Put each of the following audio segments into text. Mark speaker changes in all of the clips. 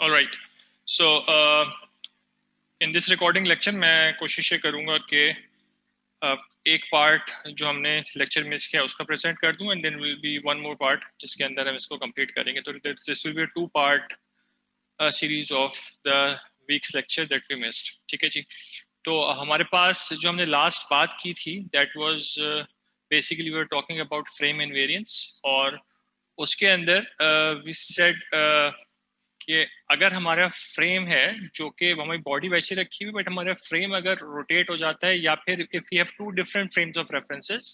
Speaker 1: Alright so in this recording lecture मैं कोशिश ये करूंगा कि एक पार्ट जो हमने लेक्चर मिस किया उसका प्रेजेंट कर दूं and then will be one more part जिसके अंदर हम इसको कंप्लीट करेंगे. तो this will be a two part series of the weeks lecture that we missed. ठीक है जी. तो हमारे पास जो हमने लास्ट बात की थी that was basically we were talking about frame invariance. और उसके अंदर वी सेड कि अगर हमारा फ्रेम है जो कि हमारी बॉडी वैसे रखी हुई बट हमारा फ्रेम अगर रोटेट हो जाता है या फिर if you have two different frames of references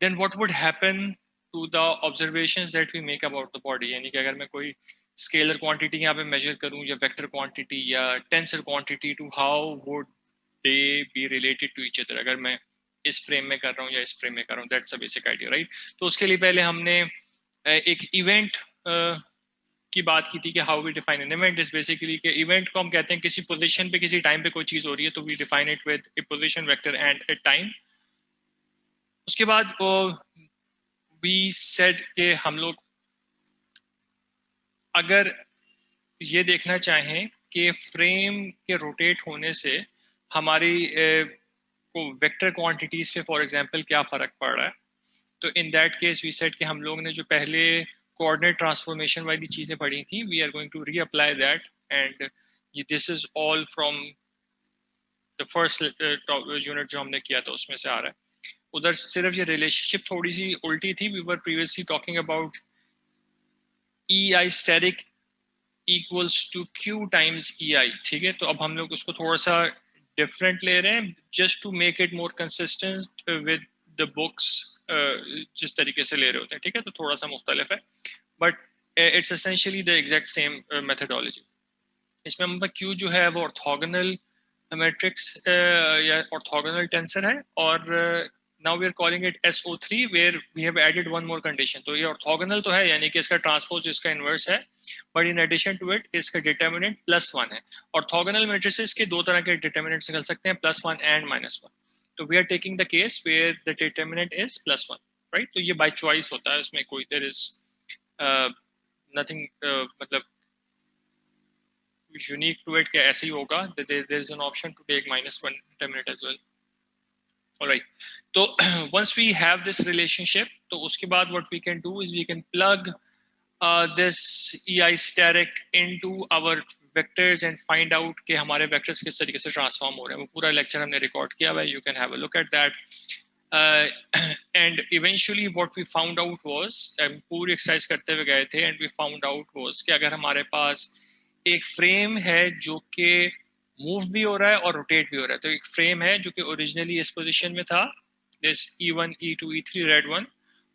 Speaker 1: then what would happen to the observations that we make about the body. यानी कि अगर मैं कोई स्केलर क्वांटिटी यहाँ पे मेजर करूँ या वेक्टर क्वांटिटी या tensor quantity to how would they be related to each other अगर मैं इस फ्रेम में कर रहा हूँ या इस फ्रेम में कर रहा हूँ. That's a basic idea right. तो उसके लिए पहले हमने एक इवेंट की बात की थी कि how we define an event is basically कि इवेंट को हम कहते हैं किसी पोजीशन पे किसी टाइम पे कोई चीज हो रही है तो we define it with a position vector and a time. उसके बाद वो वी सेड कि हम लोग अगर ये देखना चाहें कि फ्रेम के रोटेट होने से हमारी को वेक्टर क्वांटिटीज पे फॉर एग्जांपल क्या फर्क पड़ रहा है. तो in that case we said कि हम लोग ने जो पहले कोऑर्डिनेट ट्रांसफॉर्मेशन वाली चीजें पढ़ी थी we are going to reapply that and this is all from the first unit जो हमने किया था उसमें से आ रहा है. उधर सिर्फ ये रिलेशनशिप थोड़ी सी उल्टी थी. We were previously talking about E I static equals to Q times E I. ठीक है. तो अब हम लोग उसको थोड़ा सा डिफरेंट ले रहे हैं just to make it more consistent with the books जिस तरीके से ले रहे होते हैं. ठीक है. तो थोड़ा सा मुख्तलिफ है but it's essentially the exact same methodology. इसमें मतलब क्यू जो है वो ऑर्थोगोनल मैट्रिक्स या ऑर्थोगोनल टेंसर है और now we are calling it SO3 where we have added one more condition. तो ये ऑर्थोगोनल तो है यानी कि इसका ट्रांसपोज इसका इनवर्स है but in addition to it इसका डिटर्मिनेंट +1 है. ऑर्थोगोनल मैट्रिसेस के दो तरह के डिटर्मिनेंट्स निकल सकते हैं +1 एंड -1. तो we are taking the case where the determinant is +1 right. तो ये बाय चॉइस होता है उसमें कोई देयर इज नथिंग मतलब unique to it कि ऐसे ही होगा. there is an option to take -1 determinant as well. Alright. So once we have this relationship तो उसके बाद what we can do is we can plug this EI static into our vectors and find out कि हमारे vectors किस तरीके से transform हो रहे हैं. वो पूरा lecture हमने record किया हुआ है. You can have a look at that. And eventually what we found out was पूरी exercise करते हुए गए थे and we found out was कि अगर हमारे पास एक फ्रेम है जो कि मूव भी हो रहा है और रोटेट भी हो रहा है. तो एक फ्रेम है जो कि ओरिजिनली इस पोजीशन में था this E1 E2 E3 red one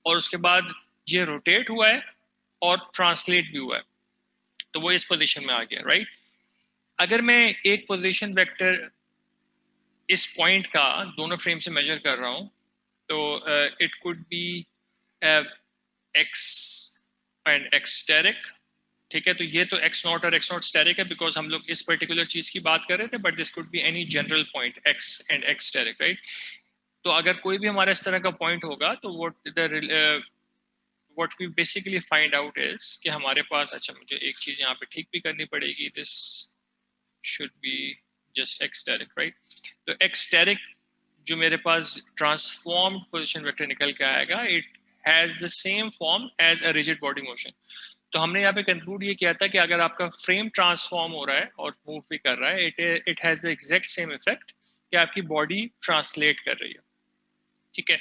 Speaker 1: और उसके बाद ये रोटेट हुआ है और ट्रांसलेट भी हुआ है तो वो इस पोजीशन में आ गया राइट. अगर मैं एक पोजीशन वेक्टर इस पॉइंट का दोनों फ्रेम से मेजर कर रहा हूं तो it could be X and X asterisk. ठीक है. तो ये तो x नॉट और x नॉट स्टेरिक है बिकॉज हम लोग इस पर्टिकुलर चीज की बात कर रहे थे but this could be any general point x and x steric right. तो अगर कोई भी हमारा इस तरह का पॉइंट होगा तो what we basically find out is कि हमारे पास अच्छा मुझे एक चीज यहाँ पे ठीक भी करनी पड़ेगी. This should be just x steric right. तो x स्टेरिक जो मेरे पास ट्रांसफॉर्म्ड पोजीशन वेक्टर निकल के आएगा it has the same form as a rigid body motion. तो हमने यहाँ पे कंक्लूड ये किया था कि अगर आपका फ्रेम ट्रांसफॉर्म हो रहा है और मूव भी कर रहा है it has the exact same effect कि आपकी बॉडी ट्रांसलेट कर रही है. ठीक है.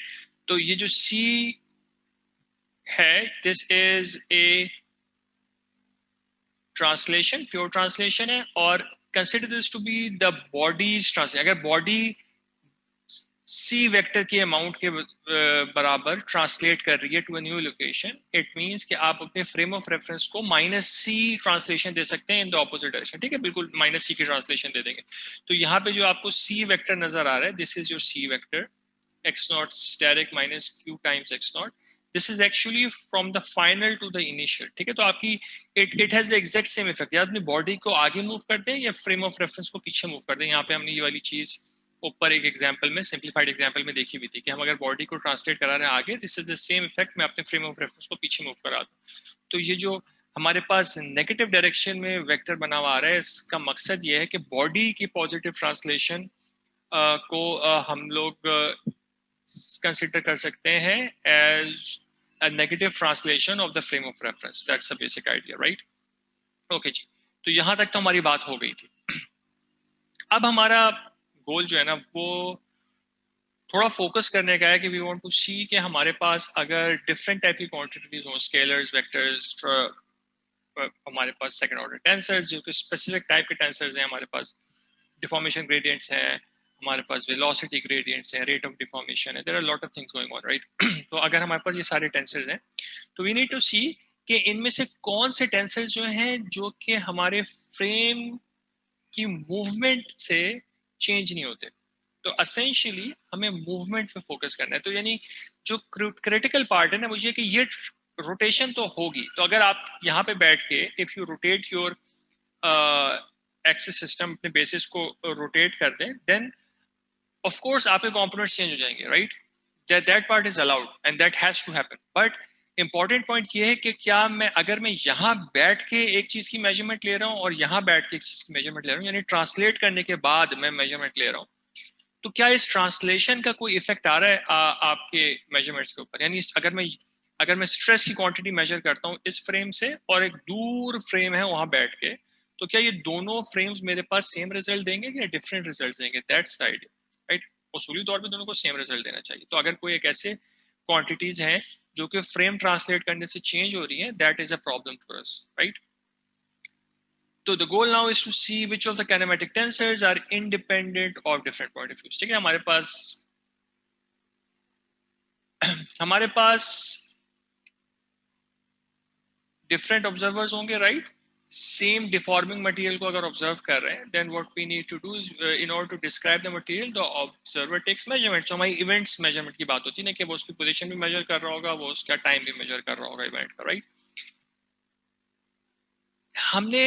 Speaker 1: तो ये जो C है this is a translation pure translation है और consider this to be the body's translation. अगर बॉडी C वेक्टर की अमाउंट के बराबर ट्रांसलेट कर रही है to a new location it means कि आप अपने फ्रेम ऑफ रेफरेंस को -C ट्रांसलेशन दे सकते हैं इन द ऑपोजिट डायरेक्शन. ठीक है. बिल्कुल -C की ट्रांसलेशन दे देंगे. तो यहाँ पे जो आपको C वेक्टर नजर आ रहा है this is your C vector x naught steric -q times x naught. This is actually from the final to the initial. ठीक है. तो आपकी it has the exact same effect. या अपनी बॉडी को आगे मूव कर दें या फ्रेम ऑफ रेफरेंस को पीछे मूव कर दें. यहाँ पे हमने ये वाली चीज ऊपर एक एग्जांपल में सिंपलीफाइड एग्जांपल में देखी हुई थी कि हम अगर बॉडी को ट्रांसलेट करा रहे हैं आगे this is the same effect मैं अपने फ्रेम ऑफ रेफरेंस को पीछे मूव करा दूं. तो ये जो हमारे पास नेगेटिव डायरेक्शन में वेक्टर बना हुआ आ रहा है, इसका मकसद ये है कि बॉडी की पॉजिटिव ट्रांसलेशन को हम लोग कंसिडर कर सकते हैं as a negative translation of the frame of reference. That's the basic idea, right? Okay जी, तो यहाँ तक तो हमारी बात हो गई थी। अब हमारा गोल जो है ना वो थोड़ा फोकस करने का है कि वी वांट टू सी कि हमारे पास अगर डिफरेंट टाइप की क्वांटिटीज हो, स्केलर्स, वेक्टर्स, हमारे पास सेकंड ऑर्डर टेंसर्स जो कि स्पेसिफिक टाइप के टेंसर्स हैं, हमारे पास डिफॉर्मेशन ग्रेडियंट्स हैं, हमारे पास वेलोसिटी ग्रेडियंट्स हैं, रेट ऑफ डिफॉर्मेशन है, there are lot of things going on, right? तो अगर हमारे पास ये सारे टेंसर्स हैं तो वी नीड टू सी कि इनमें से कौन से टेंसर्स जो हैं जो कि हमारे फ्रेम की मूवमेंट से चेंज नहीं होते। तो असेंशियली हमें मूवमेंट पे फोकस करना है। तो यानी जो क्रिटिकल पार्ट है ना वो ये कि ये रोटेशन तो होगी। तो अगर आप यहाँ पे बैठ के if you rotate your axis system अपने बेसिस को रोटेट कर दें, देन ऑफ कोर्स आपके कंपोनेंट्स चेंज हो जाएंगे, right? That part is allowed and that has to happen. But important point ये है कि क्या मैं अगर मैं यहाँ बैठ के एक चीज की मेजरमेंट ले रहा हूँ और यहाँ बैठ के एक चीज की मेजरमेंट ले रहा हूँ, यानी ट्रांसलेट करने के बाद मैं मेजरमेंट ले रहा हूँ, तो क्या इस ट्रांसलेशन का कोई इफेक्ट आ रहा है आपके मेजरमेंट्स के ऊपर? यानी अगर मैं स्ट्रेस की क्वांटिटी मेजर करता हूँ इस फ्रेम से और एक दूर फ्रेम है वहां बैठ के, तो क्या ये दोनों फ्रेम्स मेरे पास सेम रिजल्ट देंगे या डिफरेंट रिजल्ट देंगे? That's the idea, right? उसूली तौर पे दोनों को सेम रिजल्ट देना चाहिए। तो अगर कोई एक ऐसे क्वांटिटीज हैं जो कि फ्रेम ट्रांसलेट करने से चेंज हो रही है, that is a problem for us, right? So the goal now is to see which of the kinematic tensors are independent of different point of views. ठीक है, हमारे पास डिफरेंट ऑब्जर्वर्स होंगे, राइट? सेम डिफॉर्मिंग मटेरियल को अगर observe कर रहे हैं, then what we need to do is in order to describe the material the observer takes measurement. हमारी इवेंट्स मेजरमेंट की बात होती है ना कि वो उसकी पोजीशन भी मेजर कर रहा होगा, वो उसका टाइम भी मेजर कर रहा होगा इवेंट का, राइट? हमने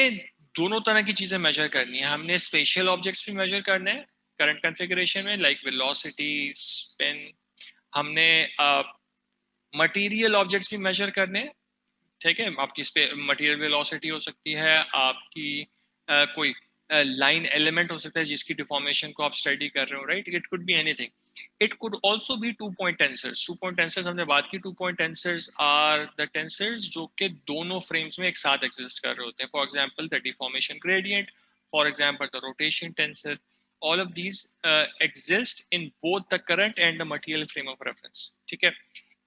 Speaker 1: दोनों तरह की चीजें मेजर करनी है। हमने स्पेशल ऑब्जेक्ट्स भी मेजर करने हैं करंट कॉन्फ़िगरेशन में, लाइक वेलोसिटी, स्पिन। हमने मटेरियल ऑब्जेक्ट्स भी मेजर करने हैं, ठीक है? आपकी मटेरियल वेलोसिटी हो सकती है, आपकी कोई लाइन एलिमेंट हो सकता है जिसकी डिफॉर्मेशन को आप स्टडी कर रहे हो, right? It could be anything. It could also be two point tensors. Two point tensors हमने बात की। Two point tensors are the tensors जो कि दोनों फ्रेम्स में एक साथ एग्जिस्ट कर रहे होते हैं। For example the deformation gradient, for example the rotation tensor, all of these exist in both the current and the material frame of reference, ठीक है?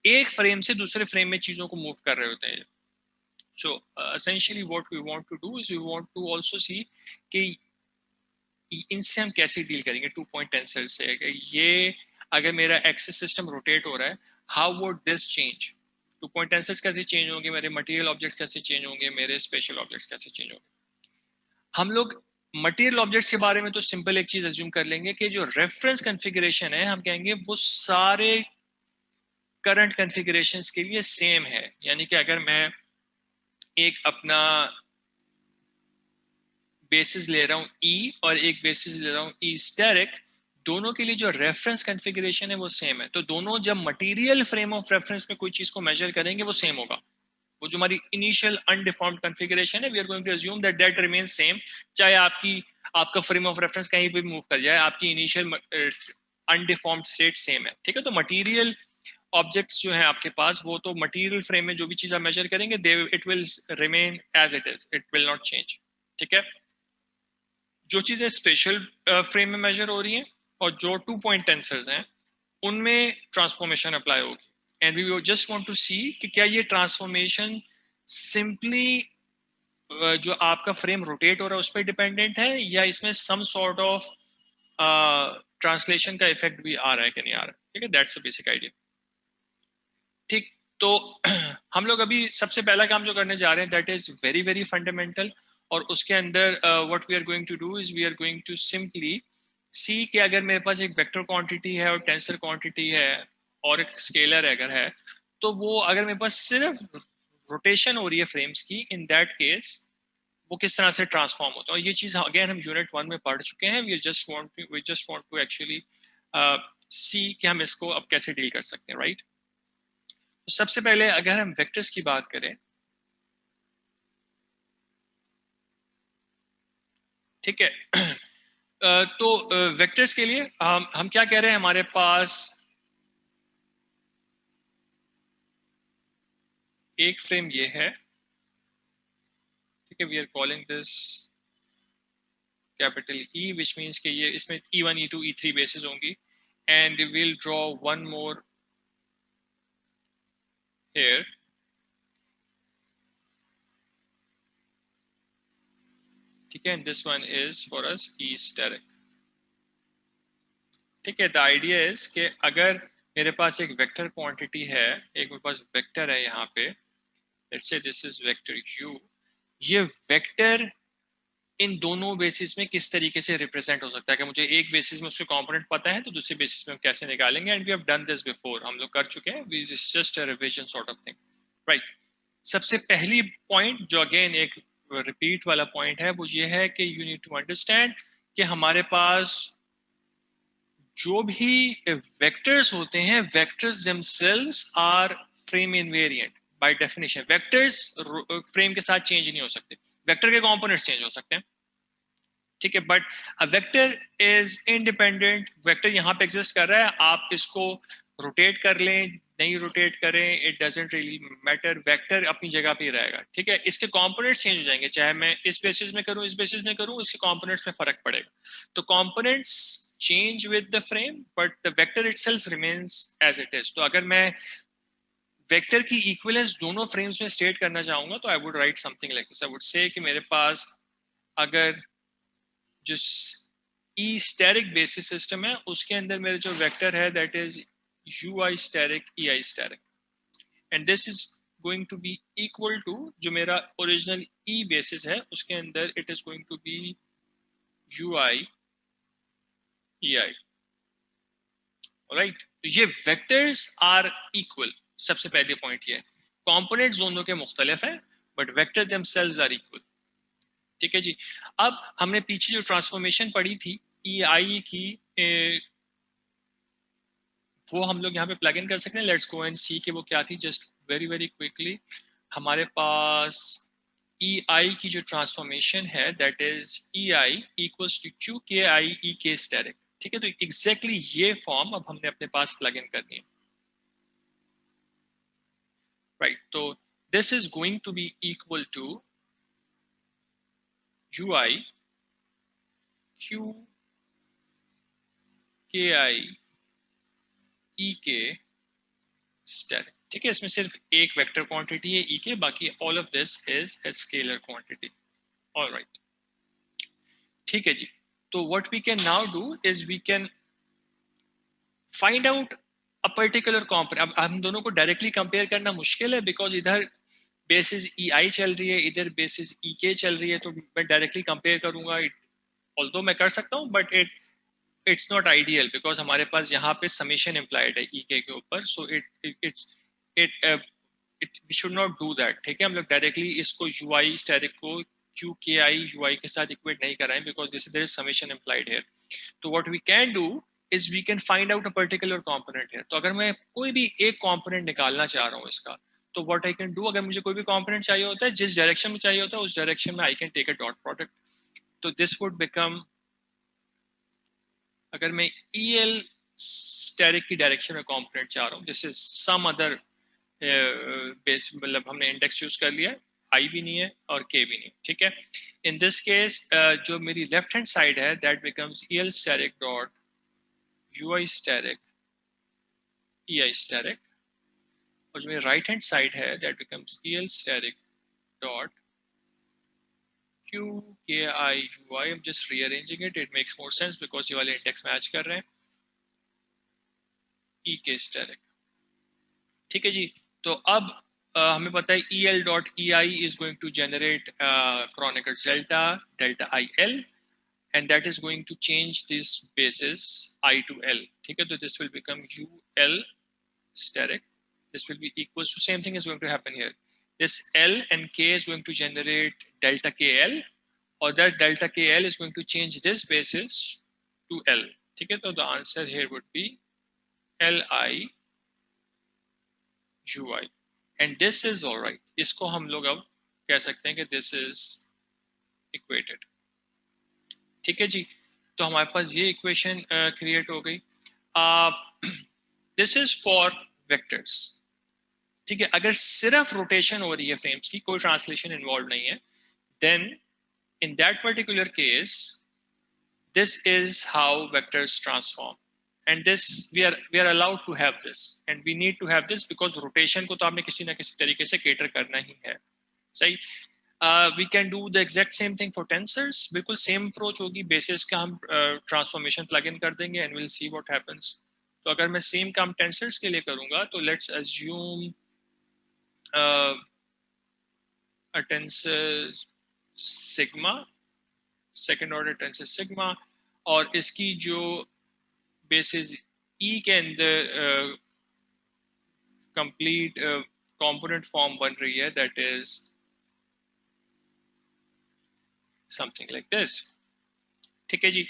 Speaker 1: एक फ्रेम से दूसरे फ्रेम में चीजों को मूव कर रहे होते हैं। So essentially what we want to do is we want to also see कि इनसे हम कैसे डील करेंगे टू पॉइंट टेंसर से। ये अगर मेरा एक्सिस सिस्टम रोटेट हो रहा है, how would this change? To point tensors कैसे चेंज होंगे, मेरे मटेरियल ऑब्जेक्ट्स कैसे चेंज होंगे, मेरे स्पेशल ऑब्जेक्ट्स कैसे चेंज होंगे? हम लोग मटेरियल ऑब्जेक्ट्स के बारे में तो सिंपल एक चीज अज्यूम कर लेंगे कि जो रेफरेंस कॉन्फ़िगरेशन है हम कहेंगे वो सारे करंट कॉन्फ़िगरेशंस के लिए सेम है। यानी कि अगर मैं एक अपना बेसिस ले रहा हूँ ई और एक बेसिस ले रहा हूँ ई स्टेरिक, दोनों के लिए जो रेफरेंस कॉन्फ़िगरेशन है वो सेम है। तो दोनों जब मटेरियल फ्रेम ऑफ रेफरेंस में कोई चीज को मेजर करेंगे वो सेम होगा। वो जो हमारी इनिशियल अनडिफॉर्म्ड कॉन्फ़िगरेशन है, we are going to assume that that remains same, चाहे आपका फ्रेम ऑफ रेफरेंस कहीं भी मूव कर जाए, आपकी इनिशियल अनडिफॉर्म्ड स्टेट सेम है, ठीक है? तो मटेरियल ऑब्जेक्ट्स जो है आपके पास, वो तो मटेरियल फ्रेम में जो भी चीज आप मेजर करेंगे it will remain as it is, it will not change, ठीक है? जो चीजें स्पेशल फ्रेम में मेजर हो रही हैं और जो टू पॉइंट टेंसर्स हैं उनमें ट्रांसफॉर्मेशन अप्लाई होगी। And we just want to see कि क्या ये ट्रांसफॉर्मेशन सिंपली जो आपका फ्रेम रोटेट हो रहा है उस पर डिपेंडेंट है या इसमें सम सॉर्ट ऑफ ट्रांसलेशन का इफेक्ट भी आ रहा है कि नहीं आ रहा है, ठीक है? दैट्स द बेसिक आइडिया, ठीक? तो हम लोग अभी सबसे पहला काम जो करने जा रहे हैं that is very very fundamental, और उसके अंदर what we are going to do is we are going to simply see कि अगर मेरे पास एक वेक्टर क्वांटिटी है और टेंसर क्वांटिटी है और एक स्केलर अगर है, तो वो अगर मेरे पास सिर्फ रोटेशन हो रही है फ्रेम्स की, इन दैट केस वो किस तरह से ट्रांसफॉर्म होता है। और ये चीज अगेन हम यूनिट 1 में पढ़ चुके हैं। We just want to actually see कि हम इसको अब कैसे डील कर सकते हैं, राइट? तो सबसे पहले अगर हम वेक्टर्स की बात करें ठीक है। तो वेक्टर्स के लिए हम क्या कह रहे हैं, हमारे पास एक फ्रेम ये है, ठीक है, we are calling this capital E, which means कि ये इसमें E1 E2 E3 बेसिस होंगी, and we'll draw one more here, ठीक है, and this one is for us E steric। ठीक है, द आइडिया इज कि अगर मेरे पास एक वेक्टर क्वांटिटी है, एक मेरे पास वेक्टर है यहाँ पे, let's say this is vector u, ये वेक्टर इन दोनों बेसिस में किस तरीके से रिप्रेजेंट हो सकता है, कि मुझे एक बेसिस में उसके कंपोनेंट पता है तो दूसरे बेसिस में हम कैसे निकालेंगे, and we have done this before, हम लोग कर चुके हैं, it's just a revision sort of thing, right. सबसे पहली पॉइंट जो अगेन एक रिपीट वाला पॉइंट है, वो ये है कि यू नीड टू अंडरस्टैंड कि हमारे पास जो भी वेक्टर्स होते हैं, vectors themselves are frame invariant by definition. Vectors frame के साथ चेंज नहीं हो सकते, वेक्टर के कंपोनेंट्स चेंज हो सकते हैं, ठीक है, but a vector is independent. Vector यहाँ पे एग्जिस्ट कर रहा है, आप इसको रोटेट कर लें, नहीं रोटेट करें, it doesn't really matter, vector अपनी जगह पे ही रहेगा, ठीक है। इसके कंपोनेंट्स चेंज हो जाएंगे, चाहे मैं इस बेसिस में करूं, इस बेसिस में करूं, इसके कंपोनेंट्स में फर्क पड़ेगा। तो components change with the frame, but the vector itself remains as it is. तो अगर मैं वेक्टर की इक्विवेलेंस दोनों फ्रेम्स में स्टेट करना चाहूंगा, तो I would write something like this. I would say कि मेरे पास अगर जो ई स्टेरिक बेसिस सिस्टम है, उसके अंदर मेरे जो वेक्टर है that is u I steric E I steric, and this is going to be equal to जो मेरा ओरिजिनल ई बेसिस है, उसके अंदर it is going to be u i e i, right. तो ये वेक्टर्स आर इक्वल, सबसे पहले point ये है। कॉम्पोनेंट दोनों के मुख्तलिफ हैं, but vector themselves are equal, ठीक है जी। अब हमने पीछे जो ट्रांसफॉर्मेशन पढ़ी थी ई आई की, वो हम लोग यहाँ पे प्लग इन कर सकते हैं। लेट्स गो एंड सी कि वो क्या थी, जस्ट वेरी वेरी क्विकली। हमारे पास ई आई की जो ट्रांसफॉर्मेशन है that is e i equals to q के आई ई के स्टेरिक, ठीक है। तो एग्जैक्टली ये फॉर्म अब हमने अपने पास प्लग इन करनी है, राइट। तो this is going to be equal to u i q के आई ई के स्टेरिक, ठीक है। इसमें सिर्फ एक वेक्टर क्वांटिटी है ई के, बाकी all of this is a scalar quantity, alright, ठीक है जी। तो what we can now do is we can find out a particular component. अब हम दोनों को डायरेक्टली कंपेयर करना मुश्किल है, बिकॉज इधर बेसिस ई आई चल रही है, इधर बेसिस ई के चल रही है, तो मैं डायरेक्टली कंपेयर करूंगा, ऑल्दो मैं कर सकता हूँ, but it's not ideal, because हमारे पास यहाँ पे समेशन इम्प्लाइड है ई के ऊपर, so it we should not do that, ठीक है। हम लोग डायरेक्टली इसको यू आई स्टैटिक को क्यू के आई यू आई के साथ इक्वेट नहीं कराएं, because this there is summation implied here. तो what we can do is we can find out a particular component है। तो अगर मैं कोई भी एक कंपोनेंट निकालना चाह रहा हूँ इसका, तो व्हाट आई कैन डू, अगर मुझे कोई भी कंपोनेंट चाहिए होता है, जिस डायरेक्शन में चाहिए होता है उस डायरेक्शन में I can take a dot product. तो दिस वुड बिकम, अगर मैं ई एल स्टेरिक की डायरेक्शन में कंपोनेंट चाह रहा हूँ, this is some other base, मतलब हमने इंडेक्स चूज कर लिया, आई भी नहीं है और के भी नहीं, ठीक है। इन दिस केस जो मेरी लेफ्ट हैंड साइड है that becomes E L asterisk dot U I steric E I asterisk, और जो मेरी राइट हैंड साइड है that becomes E L asterisk dot Q के I U I. I am just rearranging it, it makes more sense because ये वाले index match कर रहे हैं, ई के स्टेरिक, ठीक है जी। तो अब हमें पता है e l dot e i is going to generate Kronecker delta delta i l, and that is going to change this basis I to L, ठीक है। तो this will become UL steric, this will be equals to, same thing is going to happen here, this L and K is going to generate delta KL, or that delta KL is going to change this basis to L, ठीक है। तो the answer here would be LI UI, and this is all right, इसको हम लोग अब कह सकते हैं कि this is equated, ठीक है जी, तो हमारे पास ये इक्वेशन क्रिएट हो गई। This is for vectors. ठीक है, अगर सिर्फ रोटेशन हो रही है फ्रेम्स की, कोई ट्रांसलेशन इन्वॉल्व नहीं है, then in that particular case this is how vectors transform, and this we are allowed to have this, and we need to have this because rotation को तो आपने किसी ना किसी तरीके से cater करना ही है, सही। we can do the exact same thing for tensors, बिल्कुल same approach होगी, basis का हम transformation plug in कर देंगे and we'll see what happens। तो अगर मैं same काम tensors के लिए करूंगा तो let's assume a tensor sigma, second order tensor sigma, और इसकी जो बेसिस ई के अंदर कंप्लीट कंपोनेंट फॉर्म बन रही है, that is something like this. ठीक है जी,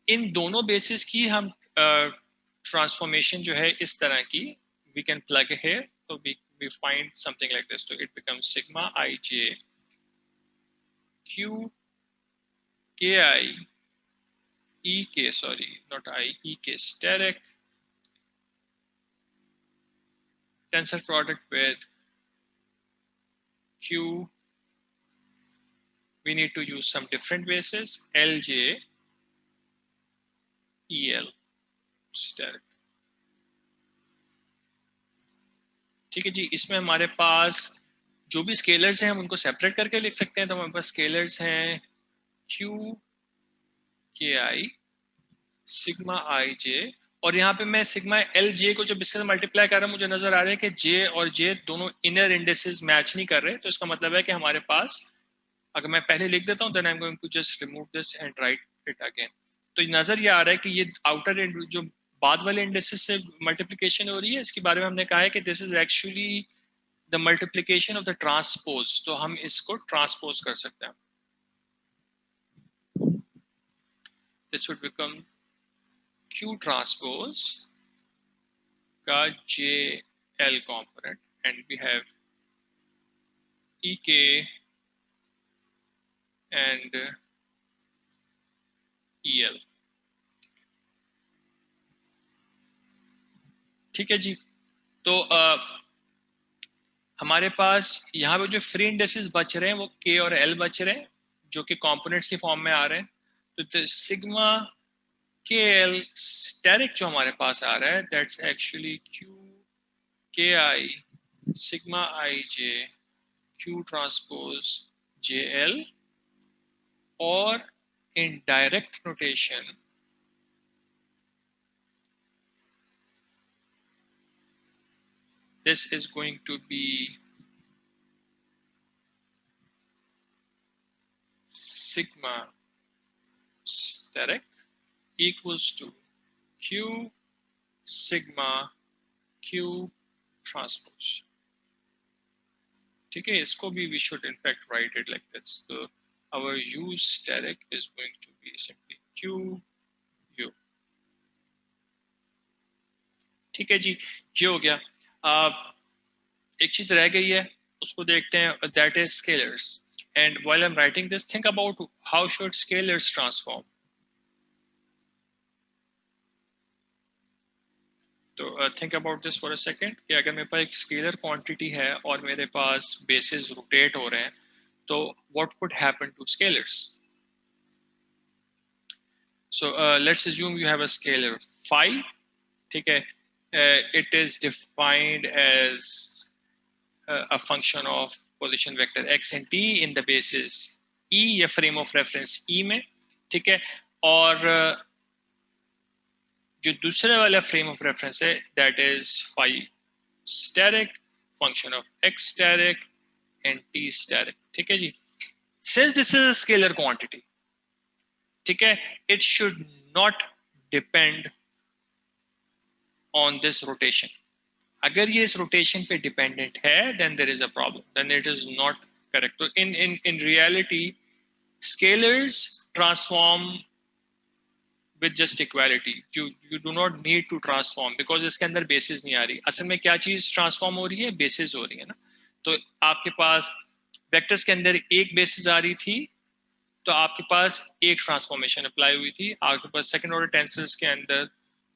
Speaker 1: इन दोनों बेसिस की हम ट्रांसफॉर्मेशन जो है इस तरह की वी कैन प्लग है, तो we find something like this, so it becomes sigma ij q ki ek, sorry not I, ek steric tensor product with q, we need to use some different bases, lj el steric। ठीक है जी, इसमें हमारे पास जो भी scalars हैं हम उनको separate करके लिख सकते हैं, तो हमारे पास स्केलर्स हैं q के आई सिग्मा आई जे, और यहाँ पे मैं सिग्मा एल जे को जब इसके साथ मल्टीप्लाई कर रहा हूँ मुझे नजर आ रहा है कि जे और जे दोनों इनर इंडेसेस मैच नहीं कर रहे, तो इसका मतलब है कि हमारे पास, अगर मैं पहले लिख देता हूँ then I am going to just remove this and write it again, तो नजर ये आ रहा है कि ये आउटर जो बाद वाले इंडेसेस से मल्टीप्लिकेशन हो रही है, इसके बारे में हमने कहा है कि this is actually the multiplication of the transpose, तो हम इसको ट्रांसपोज कर सकते हैं। This would become Q transpose का JL component, and we have EK and EL। ठीक है जी, तो हमारे पास यहाँ पे जो फ्री इंडेसेस बच रहे हैं वो K और L बच रहे हैं, जो कि कंपोनेंट्स की फॉर्म में आ रहे हैं, तो सिग्मा के एल स्टेरिक जो हमारे पास आ रहा है दैट्स एक्चुअली Q के आई sigma I J Q transpose JL, or in direct notation this is going to be sigma steric equals to Q sigma Q transpose। ठीक है, इसको भी we should in fact write it like this, so our U steric is going to be simply Q U। ठीक है जी, ये हो गया। एक चीज रह गई है उसको देखते हैं, that is scalars, and while I'm writing this think about how should scalars transform। तो think about this for a second, कि अगर मेरे पास एक स्केलर क्वांटिटी है और मेरे पास बेसिस रोटेट हो रहे हैं, तो what would happen to scalars. So let's assume you have a scalar phi, ठीक है, it is defined as a function of position vector x and t in the basis e या frame of reference e में, ठीक है, और जो दूसरे वाला फ्रेम ऑफ रेफरेंस है that is phi asterisk function of X asterisk and T asterisk. ठीक है जी, since this is a scalar quantity, ठीक है, it should not depend on this rotation. अगर ये इस रोटेशन पे डिपेंडेंट है then there is a problem, then it is not correct. तो in reality scalars transform with just equality, you do not need to transform because इसके अंदर basis नहीं आ रही। असल में क्या चीज ट्रांसफॉर्म हो रही है, बेसिस हो रही है ना। तो आपके पास वेक्टर्स के अंदर एक बेसिस आ रही थी, तो आपके पास एक ट्रांसफॉर्मेशन अप्लाई हुई थी, आपके पास सेकंड ऑर्डर टेंसर्स के अंदर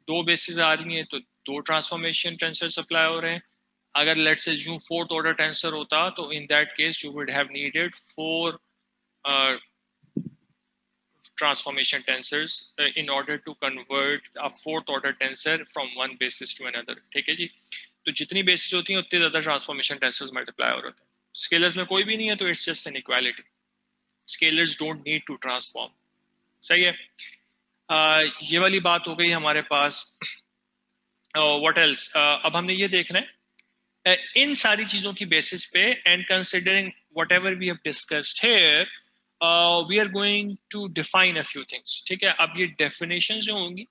Speaker 1: दो बेसिस आ रही हैं, तो दो ट्रांसफॉर्मेशन टेंसर्स अप्लाई हो रहे हैं. अगर let's assume fourth order tensor होता तो in that case you would have needed four transformation tensors in order to convert a fourth order tensor from one basis to another. ठीक है जी. तो जितनी बेसिस होती हैं उतने ज्यादा ट्रांसफॉर्मेशन टेंसर्स मल्टीप्लाई हो रहे हैं. स्केलर्स में कोई भी नहीं है तो it's just an equality. Scalars don't need to transform. सही है. ये वाली बात हो गई हमारे पास. व्हाट एल्स, अब हमने ये देखना है इन सारी चीजों की बेसिस पे and considering whatever we have discussed here, we are going to define a few things. ठीक है. अब ये डेफिनेशन जो होंगी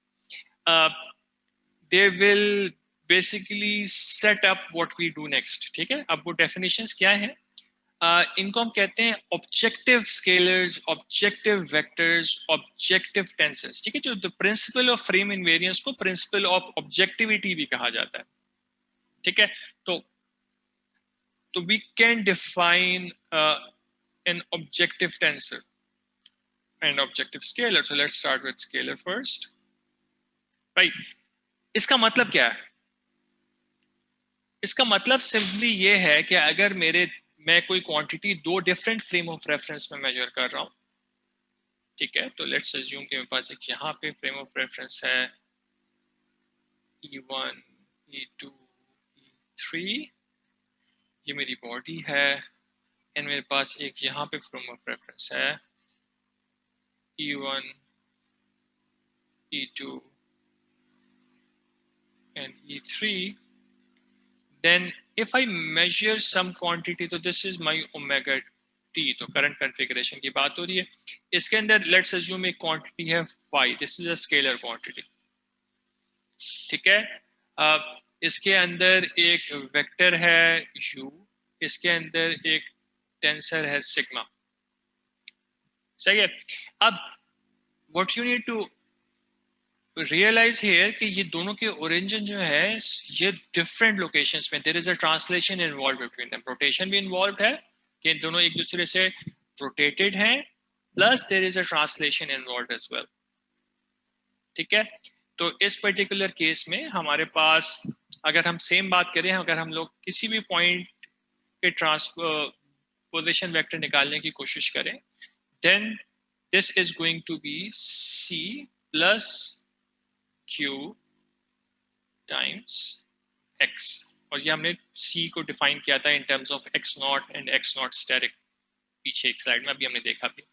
Speaker 1: they will basically set up what we do next. ठीक है. अब वो डेफिनेशंस क्या हैं? इनको हम कहते हैं objective scalars, objective vectors, objective tensors. ठीक है. जो the principle of frame invariance को प्रिंसिपल ऑफ ऑब्जेक्टिविटी भी कहा जाता है. ठीक है. तो we can define an objective tensor and objective scalar. So let's start with scalar first. Right. इसका मतलब क्या है? इसका मतलब सिंपली ये है कि अगर मैं कोई क्वांटिटी दो डिफरेंट फ्रेम ऑफ रेफरेंस में मेजर कर रहा हूं. ठीक है. तो लेट्स अज्यूम कि मेरे पास एक यहाँ पे फ्रेम ऑफ रेफरेंस है E1, E2, E3. ये मेरी बॉडी है एंड मेरे पास एक यहाँ पे फ्रेम ऑफ रेफरेंस है E1, E2 and E3. Then if I measure some quantity, तो this is my omega t. तो करंट कॉन्फ़िगरेशन की बात हो रही है. इसके अंदर लेट्स अज्यूम एक क्वांटिटी है phi. This is a scalar quantity. ठीक है. इसके अंदर एक वेक्टर है u, इसके अंदर एक टेंसर है सिग्मा. सही है. अब what you need to realize here कि ये दोनों के ओरिजिन जो है ये डिफरेंट लोकेशंस में. There is a translation involve between them. Rotation भी इन्वॉल्व है कि दोनों एक दूसरे से रोटेटेड हैं, plus there is a translation involve as well. ठीक है. तो इस पर्टिकुलर केस में हमारे पास अगर हम सेम बात करें, अगर हम लोग किसी भी पॉइंट के पोजीशन वेक्टर निकालने की कोशिश करें, then this is going to be c plus q times x. और ये हमने c को डिफाइन किया था in terms of x naught and x naught steric पीछे एक स्लाइड में, अभी हमने देखा भी.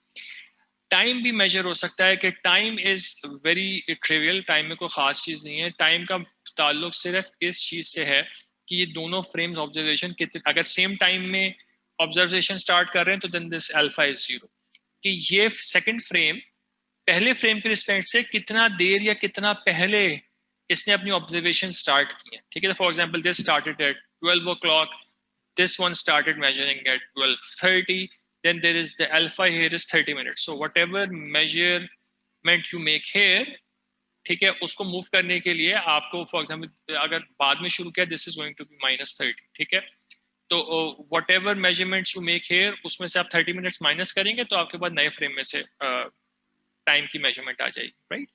Speaker 1: टाइम भी मेजर हो सकता है कि time is very trivial. Time में कोई खास चीज नहीं है. टाइम का ताल्लुक सिर्फ इस चीज से है कि ये दोनों फ्रेम्स ऑब्जर्वेशन कितने, अगर सेम टाइम में ऑब्जर्वेशन स्टार्ट कर रहे हैं तो देन दिस अल्फा इज 0. कि ये सेकंड फ्रेम पहले फ्रेम के रिस्पेक्ट से कितना देर या कितना पहले इसने अपनी ऑब्जर्वेशन स्टार्ट की है. ठीक है. For example this started at 12 o'clock, this one started measuring at 12:30, then there is the alpha here is 30 minutes. So whatever measurement you make here, ठीक है, उसको मूव करने के लिए आपको फॉर एग्जांपल अगर बाद में शुरू किया this is going to be -30. ठीक है. तो whatever measurements you make here उसमें से आप 30 मिनट्स माइनस करेंगे तो आपके पास नए फ्रेम में से टाइम की मेजरमेंट आ जाएगी. राइट.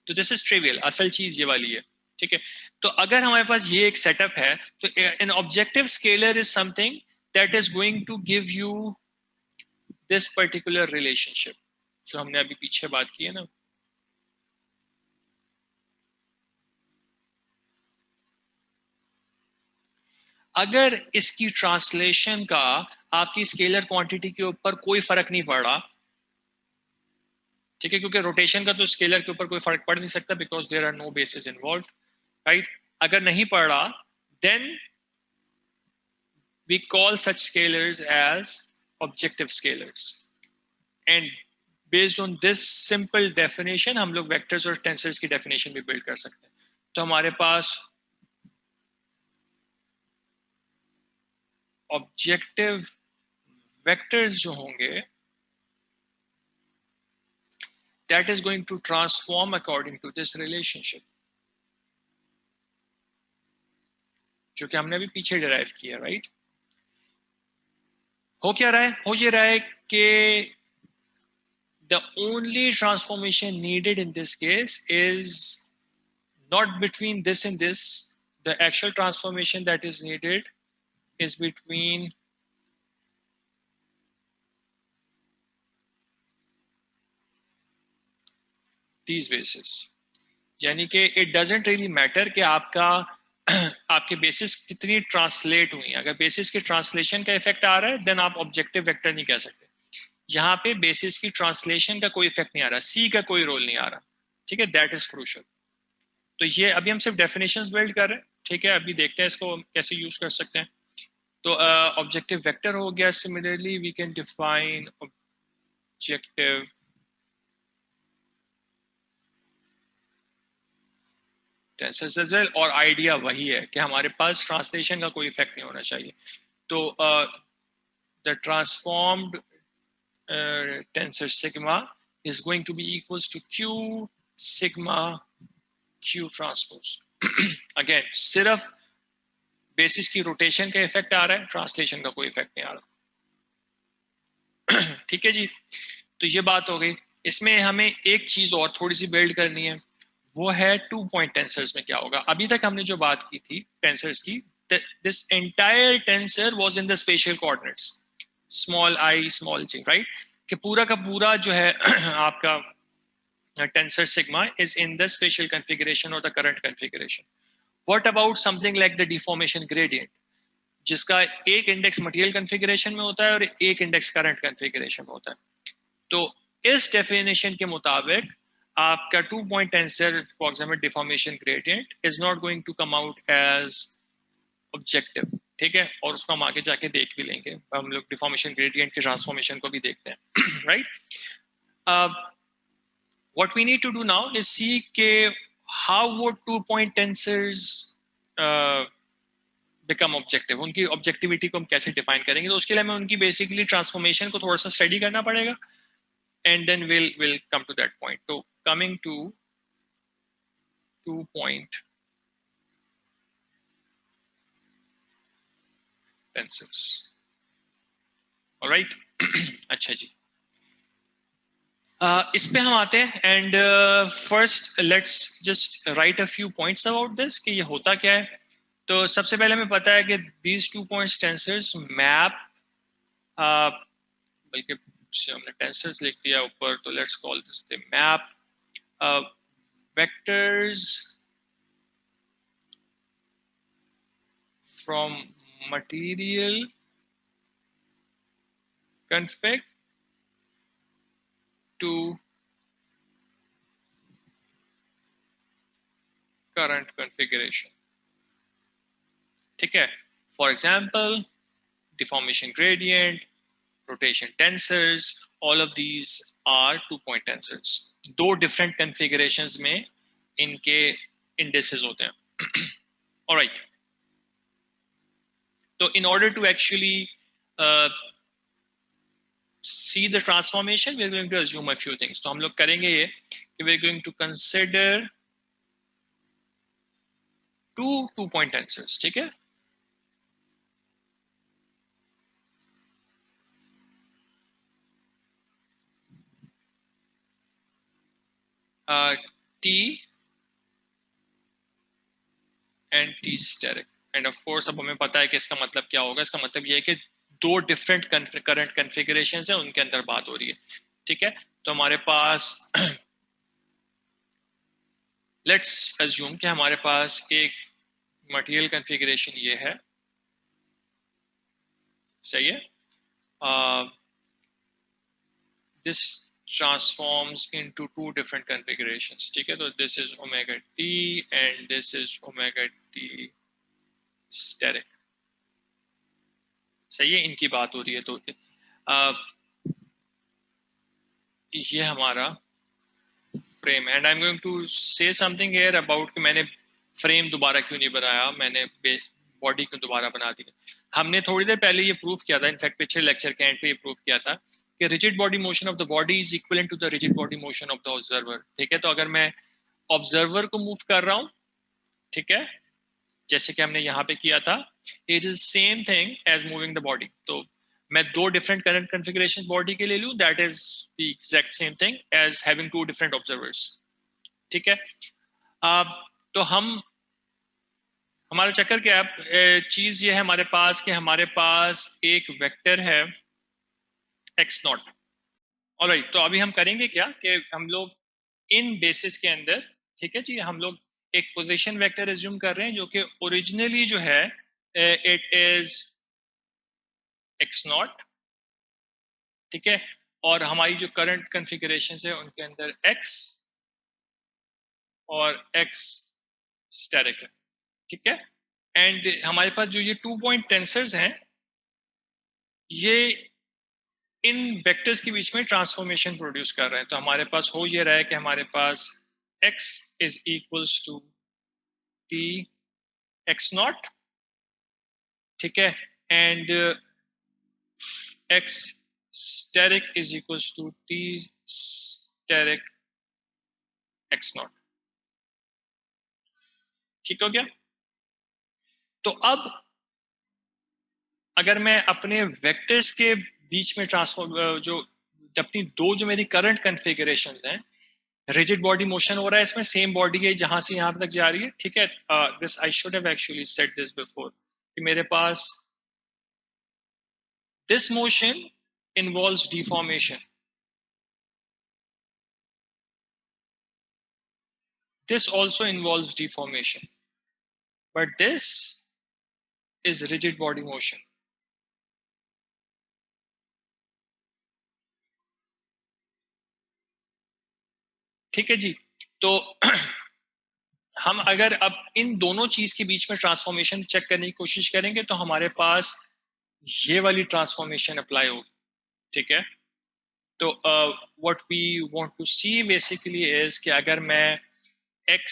Speaker 1: तो दिस इज ट्रिवियल. असल चीज ये वाली है. ठीक है. तो अगर हमारे पास ये एक सेटअप है तो an objective scalar is something that is going to give you this particular relationship जो हमने अभी पीछे बात की है ना. अगर इसकी ट्रांसलेशन का आपकी स्केलर क्वांटिटी के ऊपर कोई फर्क नहीं पड़ रहा, ठीक है, क्योंकि रोटेशन का तो स्केलर के ऊपर कोई फर्क पड़ नहीं सकता because there are no basis involve. Right. अगर नहीं पड़ रहा then we call such scalars as objective scalars. And based on this simple definition हम लोग vectors और tensors की definition भी build कर सकते हैं. तो हमारे पास objective vectors जो होंगे that is going to transform according to this relationship जो कि हमने अभी पीछे derive किया. right. हो क्या रहा है? हो ये रहा है कि the only transformation needed in this case is not between this and this. The actual transformation that is needed is between these bases. यानी कि इट डजेंट रियली मैटर कि आपका आपके बेसिस कितनी ट्रांसलेट हुई हैं. अगर बेसिस की ट्रांसलेशन का इफेक्ट आ रहा है देन आप ऑब्जेक्टिव वेक्टर नहीं कह सकते. यहाँ पे बेसिस की ट्रांसलेशन का कोई इफेक्ट नहीं आ रहा, सी का कोई रोल नहीं आ रहा. ठीक है, दैट इज क्रूशियल. तो ये अभी हम सिर्फ डेफिनेशंस बिल्ड कर रहे हैं. ठीक है, अभी देखते हैं इसको कैसे यूज कर सकते हैं. तो ऑब्जेक्टिव वेक्टर हो गया. Similarly we can define objective tensors as well. और आइडिया वही है कि हमारे पास ट्रांसलेशन का कोई इफेक्ट नहीं होना चाहिए. तो the transformed tensor sigma is going to be equals to q sigma q transpose. Again सिर्फ बेसिस की रोटेशन का इफेक्ट आ रहा है, ट्रांसलेशन का कोई इफेक्ट नहीं आ रहा. ठीक है जी, तो ये बात हो गई. इसमें हमें एक चीज और थोड़ी सी बिल्ड करनी है, वो है 2 पॉइंट टेंसर्स में क्या होगा. अभी तक हमने जो बात की थी टेंसर्स की, this entire tensor was in the special coordinates small I small j, right. कि पूरा का पूरा जो है आपका tensor sigma is in the special configuration और the current configuration. What about something like the deformation gradient, जिसका एक इंडेक्स मटेरियल कॉन्फ़िगरेशन में होता है और एक इंडेक्स करंट कॉन्फ़िगरेशन में होता है. तो इस डेफिनेशन के मुताबिक आपका 2 point tensor for example deformation gradient is not going to come out as objective. ठीक है, और उसको हम आगे जाके देख भी लेंगे. हम लोग डिफॉर्मेशन ग्रेडियंट के ट्रांसफॉर्मेशन को भी देखते हैं. Right. what we need to do now is see के how would 2 point tensors become objective. उनकी ऑब्जेक्टिविटी को हम कैसे डिफाइन करेंगे. तो उसके लिए हमें उनकी बेसिकली ट्रांसफॉर्मेशन को थोड़ा सा स्टडी करना पड़ेगा and then we'll come to that point. So coming to 2 point tensors. All right. अच्छा जी, इस पे हम आते हैं and first let's just right a few points about this कि ये होता क्या है. तो सबसे पहले हमें पता है कि दीज 2 पॉइंट्स टेंसर्स मैप, बल्कि हमने टेंसर्स लिख दिया ऊपर, तो let's call this the map vectors from material config to current configuration. ठीक है, for example deformation gradient, rotation tensors, all of these are 2 point tensors. दो different configurations में इनके indices होते हैं. All right. So in order to actually see the transformation, we're going to assume a few things. तो हम लोग करेंगे ये कि we're going to consider two point tensors. ठीक है, T and T steric. End of course अब हमें पता है कि इसका मतलब क्या होगा. इसका मतलब ये है कि दो डिफरेंट करंट कॉन्फ़िगरेशन है उनके अंदर बात हो रही है. ठीक है, तो हमारे पास लेट्स अज्यूम कि हमारे पास एक मटेरियल कॉन्फ़िगरेशन ये है, सही है. This transforms into 2 different configurations. ठीक है, तो this is omega t and this is omega t steric. सही है, इनकी बात हो रही है. तो ये हमारा frame. And I am going to say something here about कि मैंने फ्रेम दोबारा क्यों नहीं बनाया, मैंने बॉडी क्यों दोबारा बना दी. हमने थोड़ी देर पहले ये प्रूफ किया था, इनफैक्ट पिछले लेक्चर के एंड पे ये प्रूफ किया था कि rigid body motion of the body is equivalent to the rigid body motion of the observer. ठीक है, तो अगर मैं ऑब्जर्वर को मूव कर रहा हूँ, ठीक है, जैसे कि हमने यहाँ पे किया था, it is same thing as moving the body. तो मैं दो डिफरेंट करंट कॉन्फ़िगरेशन बॉडी के ले लूं, that is the exact same thing as having two different observers. ठीक है। अब तो हमारा चक्कर क्या है, चीज ये है हमारे पास कि हमारे पास एक वेक्टर है x0। ऑलराइट, तो अभी हम करेंगे क्या कि हम लोग इन बेसिस के अंदर, ठीक है जी, हम लोग एक पोजीशन वेक्टर एज्यूम कर रहे हैं जो कि ओरिजिनली जो है इट इज x0। ठीक है। और हमारी जो करंट कॉन्फ़िगरेशन है उनके अंदर x और x स्टेरिक है। ठीक है। एंड हमारे पास जो ये 2 पॉइंट टेंसर्स हैं, ये इन वेक्टर्स के बीच में ट्रांसफॉर्मेशन प्रोड्यूस कर रहे हैं। तो हमारे पास हो ये रहा है कि हमारे पास x is equals to t x0। ठीक है। And x steric is equals to t steric x0। ठीक हो गया। तो अब अगर मैं अपने वेक्टर्स के बीच में ट्रांसफॉर्म जो अपनी दो जो मेरी करंट कॉन्फ़िगरेशन हैं, रिजिड बॉडी मोशन हो रहा है इसमें, सेम बॉडी है जहां से यहां तक जा रही है। ठीक है। This I should have actually said this before कि मेरे पास this motion involves deformation, this also involves deformation, but this is rigid body motion. ठीक है जी। तो हम अगर अब इन दोनों चीज के बीच में ट्रांसफॉर्मेशन चेक करने की कोशिश करेंगे तो हमारे पास ये वाली ट्रांसफॉर्मेशन अप्लाई होगी। ठीक है। तो what we want to see basically is कि अगर मैं x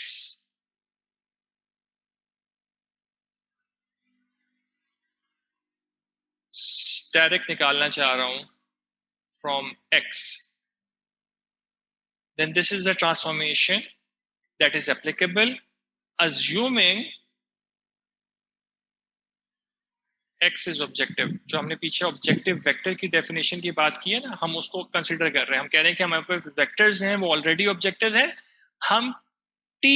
Speaker 1: स्टैटिक निकालना चाह रहा हूं from x, then this is the transformation that is applicable assuming x is objective। जो हमने पीछे ऑब्जेक्टिव वेक्टर की डेफिनेशन की बात की है ना, हम उसको कंसिडर कर रहे हैं। हम कह रहे हैं कि हमारे पास वेक्टर्स हैं वो ऑलरेडी ऑब्जेक्टिव हैं, हम t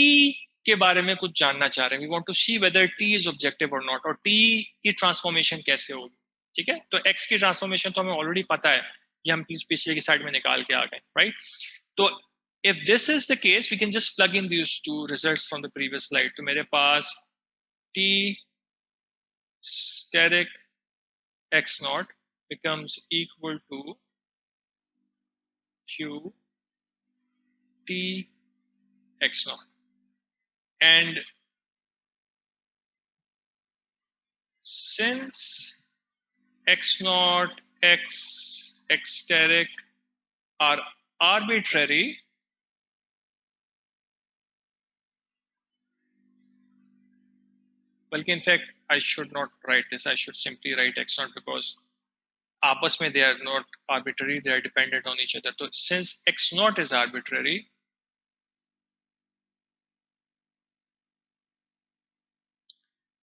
Speaker 1: के बारे में कुछ जानना चाह रहे हैं। We want to see whether t is objective और नॉट, और t की ट्रांसफॉर्मेशन कैसे होगी। ठीक है। तो x की ट्रांसफॉर्मेशन तो हमें ऑलरेडी पता है, ये हम पीछे की साइड में निकाल के आ गए, राइट। तो if this is the case we can just plug in these two results from the previous slide। तो मेरे पास t steric x naught becomes equal to q t x naught, and since x naught x steric are arbitrary, बल्कि in fact I should not write this, I should simply write x naught because आपस में they are not arbitrary, they are dependent on each other। तो since x naught is arbitrary,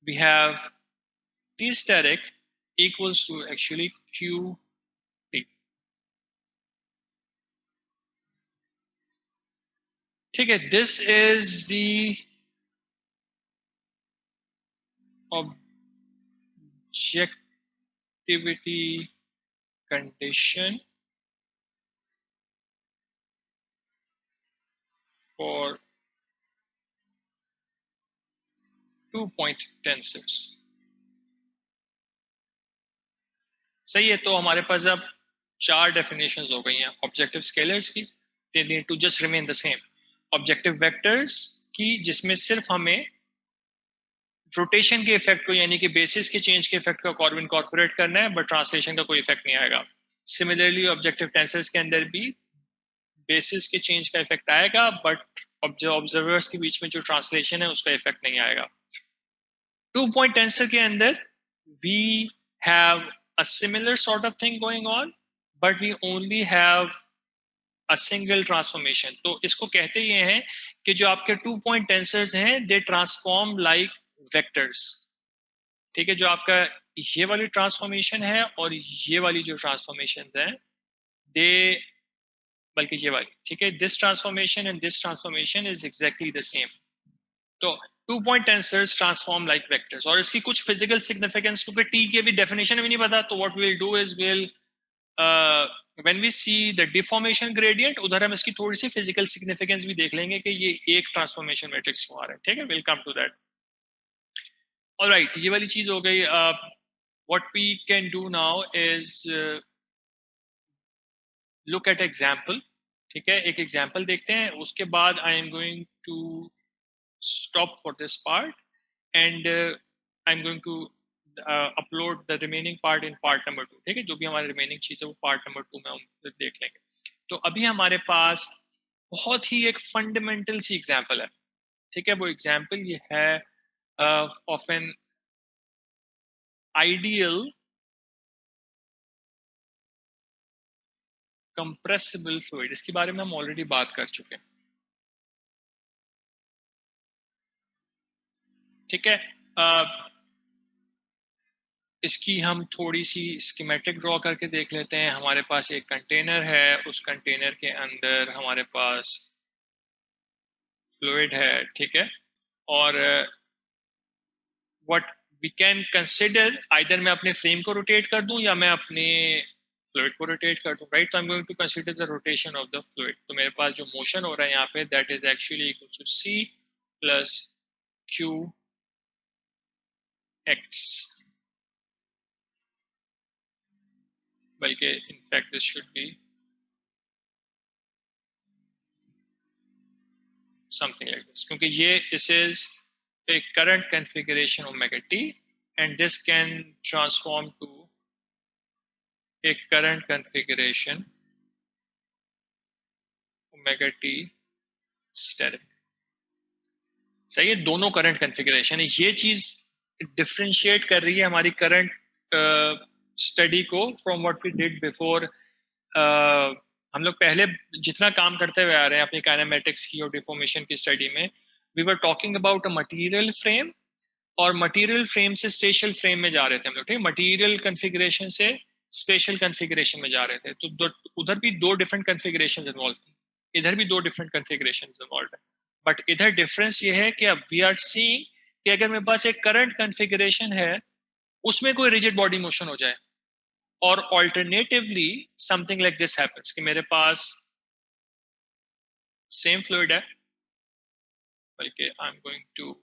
Speaker 1: we have t steric equals to actually q t। ठीक है। this is the objectivity condition for 2-point tensors। सही है। तो हमारे पास अब चार definitions हो गई हैं ऑब्जेक्टिव स्केलर्स की। They need to just remain the same. Objective vectors की जिसमें सिर्फ हमें रोटेशन के इफेक्ट को, यानी कि बेसिस के चेंज के इफेक्ट को इनकॉर्पोरेट करना है, बट ट्रांसलेशन का कोई इफेक्ट नहीं आएगा। सिमिलरली ऑब्जेक्टिव टेंसर्स के अंदर भी बेसिस के चेंज का इफेक्ट आएगा, बट ऑब्जर्वर्स के बीच में जो ट्रांसलेशन है उसका इफेक्ट नहीं आएगा। 2-point tensor के अंदर we have a similar sort of thing going on, but we only have a single transformation। तो इसको कहते ये हैं कि जो आपके 2-point tensors हैं they transform like vectors। ठीक है, जो आपका ये वाली ट्रांसफॉर्मेशन है और ये वाली जो ट्रांसफॉर्मेशन है दे, बल्कि ये वाली, ठीक है, this transformation and this transformation is exactly the same. तो 2 point tensors transform like vectors, और इसकी कुछ फिजिकल सिग्निफिकेंस, क्योंकि टी की अभी डेफिनेशन भी नहीं पता, तो what we will do is will when we see the deformation gradient, उधर हम इसकी थोड़ी सी फिजिकल सिग्निफिकेंस भी देख लेंगे कि ये एक ट्रांसफॉर्मेशन मैट्रिक्स क्यों आ रहा है। ठीक है, will come to that. Alright, ये वाली चीज हो गई। What we can do now is look at example. ठीक है, एक एग्जाम्पल देखते हैं, उसके बाद I am going to stop for this part, and I'm going to upload the remaining part in part number 2। ठीक है, जो भी हमारे रिमेनिंग चीज़ है वो पार्ट नंबर 2 में हम देख लेंगे। तो अभी हमारे पास बहुत ही एक फंडामेंटल सी एग्जांपल है। ठीक है, वो एग्जांपल ये है of an ideal compressible fluid. इसके बारे में हम ऑलरेडी बात कर चुके हैं। ठीक है, इसकी हम थोड़ी सी स्कीमेटिक ड्रॉ करके देख लेते हैं। हमारे पास एक कंटेनर है, उस कंटेनर के अंदर हमारे पास फ्लूइड है। ठीक है, और what we can consider, either मैं अपने फ्रेम को रोटेट कर दूं या मैं अपने फ्लूइड को रोटेट कर दूं, राइट। तो I am going to consider the rotation of the fluid. तो मेरे पास जो मोशन हो रहा है यहाँ पे, that is actually equal to C plus Q X, बल्कि in fact this should be something like this, क्योंकि ये this is a current configuration omega t and this can transform to a current configuration omega t steric। सही है, दोनों current configuration है। ये चीज differentiate कर रही है हमारी करंट स्टडी को from what we did before. हम लोग पहले जितना काम करते हुए आ रहे हैं अपनी काइनेमेटिक्स की और डिफॉर्मेशन की स्टडी में, we were talking about a material frame, और मटेरियल फ्रेम से स्पेशल फ्रेम में जा रहे थे हम लोग। ठीक, मटेरियल कन्फिगरेशन से स्पेशल कन्फिगरेशन में जा रहे थे। तो उधर भी दो डिफरेंट कन्फिगरेशन इन्वॉल्व थी, इधर भी दो डिफरेंट कन्फिगरेशन इन्वॉल्व है। बट इधर डिफरेंस ये है कि अब वी आर सीइंग कि अगर मेरे पास एक करंट कन्फिगरेशन है, उसमें कोई रिजिड बॉडी मोशन हो जाए, और alternatively something like this happens कि मेरे पास सेम फ्लूइड है, बल्कि I am going to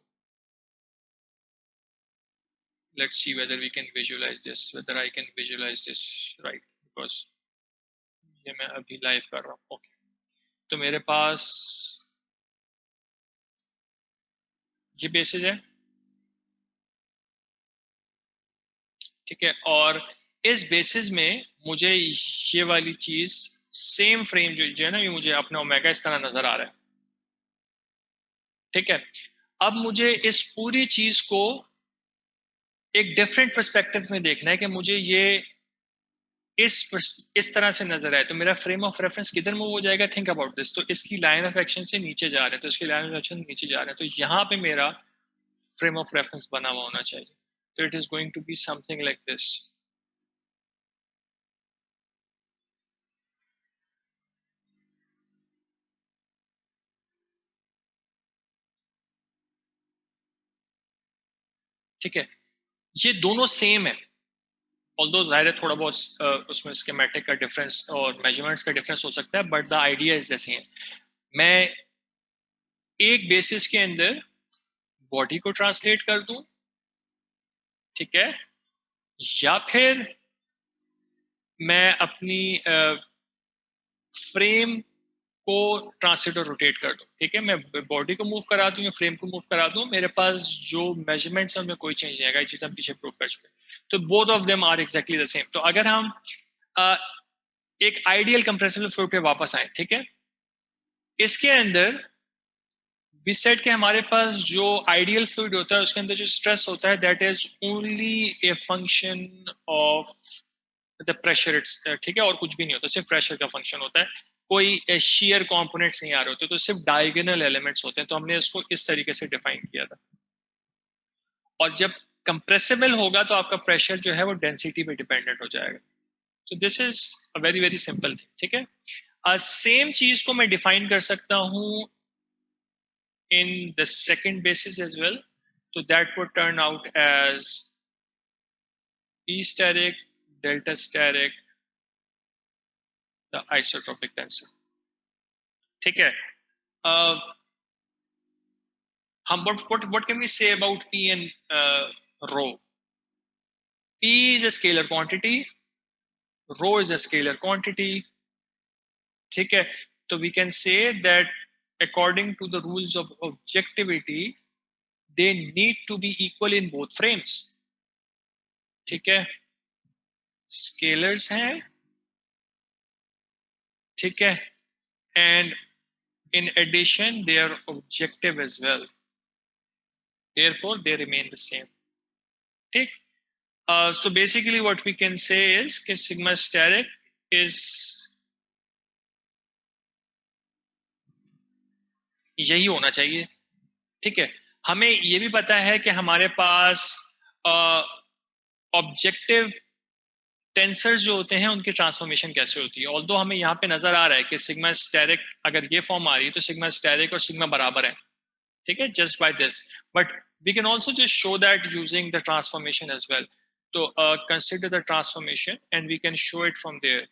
Speaker 1: let's see whether we can visualize this, whether I can visualize this right, because ये मैं अभी लाइव कर रहा हूँ। ओके, तो मेरे पास ये बेसिस है। ठीक है, और इस बेसिस में मुझे ये वाली चीज सेम फ्रेम जो है ना, ये मुझे अपना ओमेगा इस तरह नजर आ रहा है। ठीक है, अब मुझे इस पूरी चीज को एक डिफरेंट पर्सपेक्टिव में देखना है कि मुझे ये इस तरह से नजर आए तो मेरा फ्रेम ऑफ रेफरेंस किधर मूव हो जाएगा। Think about this. तो इसकी लाइन ऑफ एक्शन से नीचे जा रहे हैं, तो इसकी लाइन ऑफ एक्शन नीचे जा रहे हैं, तो यहाँ पे मेरा फ्रेम ऑफ रेफरेंस बना हुआ होना चाहिए। तो it is going to be something like this. ठीक है, ये दोनों सेम है, ऑल्दो जाहिर है थोड़ा बहुत उसमें स्कीमेटिक का डिफरेंस और मेजरमेंट्स का डिफरेंस हो सकता है, but the idea is the same. मैं एक बेसिस के अंदर बॉडी को ट्रांसलेट कर दूं, ठीक है, या फिर मैं अपनी फ्रेम को ट्रांसलेट और रोटेट कर दूं। ठीक है, मैं बॉडी को मूव करा दूं या फ्रेम को मूव करा दूं, मेरे पास जो मेजरमेंट्स हैं उनमें कोई चेंज नहीं आएगा। ये चीज हम पीछे प्रूव कर चुके हैं। तो both of them are exactly the same. तो अगर हम एक आइडियल कंप्रेसिबल फ्लूइड पे वापस आए, ठीक है, इसके अंदर भी सेट के हमारे पास जो आइडियल फ्लूइड होता है उसके अंदर जो स्ट्रेस होता है that is only a function of the pressure it's. ठीक है, और कुछ भी नहीं होता, सिर्फ प्रेशर का फंक्शन होता है, कोई शेयर कंपोनेंट्स नहीं आ रहे होते, तो सिर्फ डायगोनल एलिमेंट्स होते हैं। तो हमने इसको इस तरीके से डिफाइन किया था। और जब कंप्रेसिबल होगा तो आपका प्रेशर जो है वो डेंसिटी पे डिपेंडेंट हो जाएगा. So this is a very very simple thing. ठीक है. सेम चीज को मैं डिफाइन कर सकता हूँ in the second basis as well. So that would turn out as P steric delta steric the isotropic tensor. ठीक है. uh, what can we say about P and rho? P is a scalar quantity, rho is a scalar quantity. ठीक है. So we can say that according to the rules of objectivity, they need to be equal in both frames. ठीक है. Scalars हैं. ठीक है. And in addition, they are objective as well. Therefore, they remain the same. ठीक. So basically what we can say is कि sigma steric is यही होना चाहिए. ठीक है. हमें ये भी पता है कि हमारे पास ऑब्जेक्टिव टेंसर्स जो होते हैं उनकी ट्रांसफॉर्मेशन कैसे होती है. ऑल्दो हमें यहाँ पे नजर आ रहा है कि सिग्मा स्टेरिक अगर ये फॉर्म आ रही है तो सिग्मा स्टेरिक और सिग्मा बराबर है. ठीक है. Just by this. But we can also just show that using the transformation as well. So consider the transformation and we can show it from there.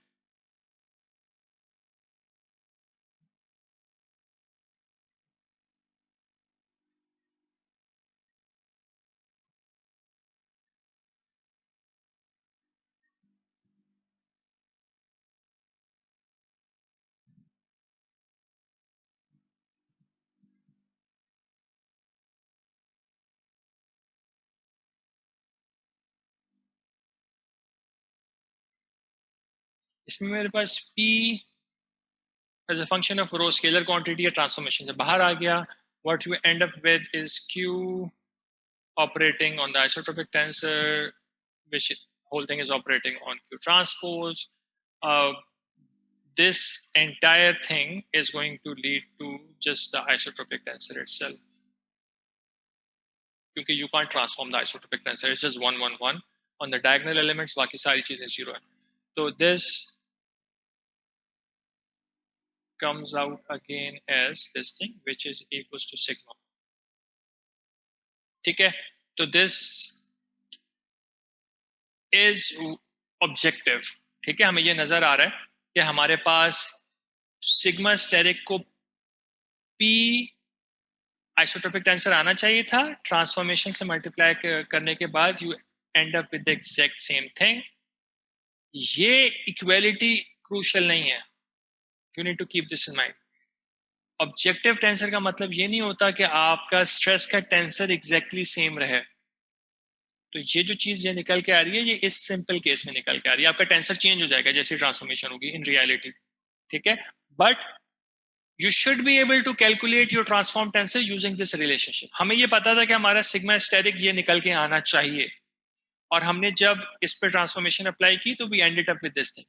Speaker 1: इसमें मेरे पास P as a function of rho scalar quantity या transformation से बाहर आ गया. What you end up with is Q operating on the isotropic tensor, which whole thing is operating on Q transpose. This entire thing is going to lead to just the isotropic tensor itself. क्योंकि you can't transform the isotropic tensor. It's just 1, 1, 1. On the diagonal elements, बाकी सारी चीजें 0 है. So this comes out again as this thing, which is equals to sigma. ठीक है. तो this is objective. ठीक है. हमें ये नजर आ रहा है कि हमारे पास सिग्मा स्टेरिक को P आइसोट्रोपिक टेंसर आना चाहिए था. ट्रांसफॉर्मेशन से मल्टीप्लाई करने के बाद you end up with the exact same thing. ये इक्वालिटी क्रूशियल नहीं है. You need to keep this in mind. Objective tensor का मतलब ये नहीं होता कि आपका स्ट्रेस का टेंसर एग्जैक्टली सेम रहे. तो ये जो चीज ये निकल के आ रही है ये इस सिंपल केस में निकल के आ रही है. आपका टेंसर चेंज हो जाएगा जैसे ट्रांसफॉर्मेशन होगी इन रियलिटी. ठीक है. But you should be able to calculate your transform tensor using this relationship. हमें ये पता था कि हमारा सिग्मा स्टेरिक ये निकल के आना चाहिए और हमने जब इस पे ट्रांसफॉर्मेशन अप्लाई की तो we ended up with this thing.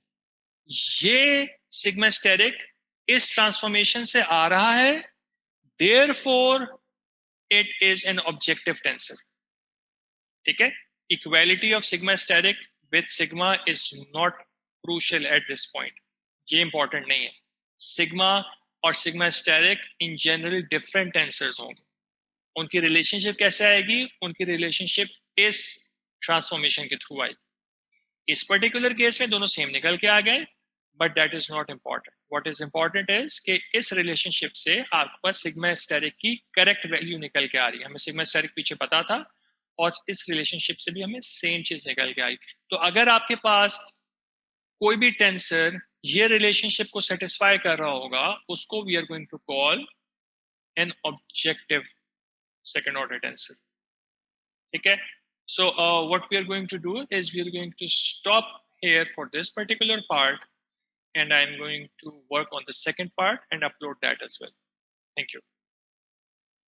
Speaker 1: ये सिग्मा स्टेरिक इस ट्रांसफॉर्मेशन से आ रहा है, therefore it is an objective tensor. ठीक है. Equality of sigma steric with sigma is not crucial at this point. ये important नहीं है. Sigma और sigma asterisk in general different tensors होंगे. उनकी रिलेशनशिप कैसे आएगी? उनकी रिलेशनशिप इस ट्रांसफॉर्मेशन के थ्रू आएगी. इस पर्टिकुलर केस में दोनों सेम निकल के आ गए, but that is not important. What is important is कि इस रिलेशनशिप से आपके पास सिग्मा स्टेरिक की करेक्ट वैल्यू निकल के आ रही है. हमें सिग्मा स्टेरिक पीछे पता था और इस रिलेशनशिप से भी हमें सेम चीज निकल के आई. तो अगर आपके पास कोई भी टेंसर ये रिलेशनशिप को सेटिस्फाई कर रहा होगा उसको we are going to call an objective second order tensor. ठीक है. So what we are going to do is we are going to stop here for this particular part and I am going to work on the second part and upload that as well. Thank you.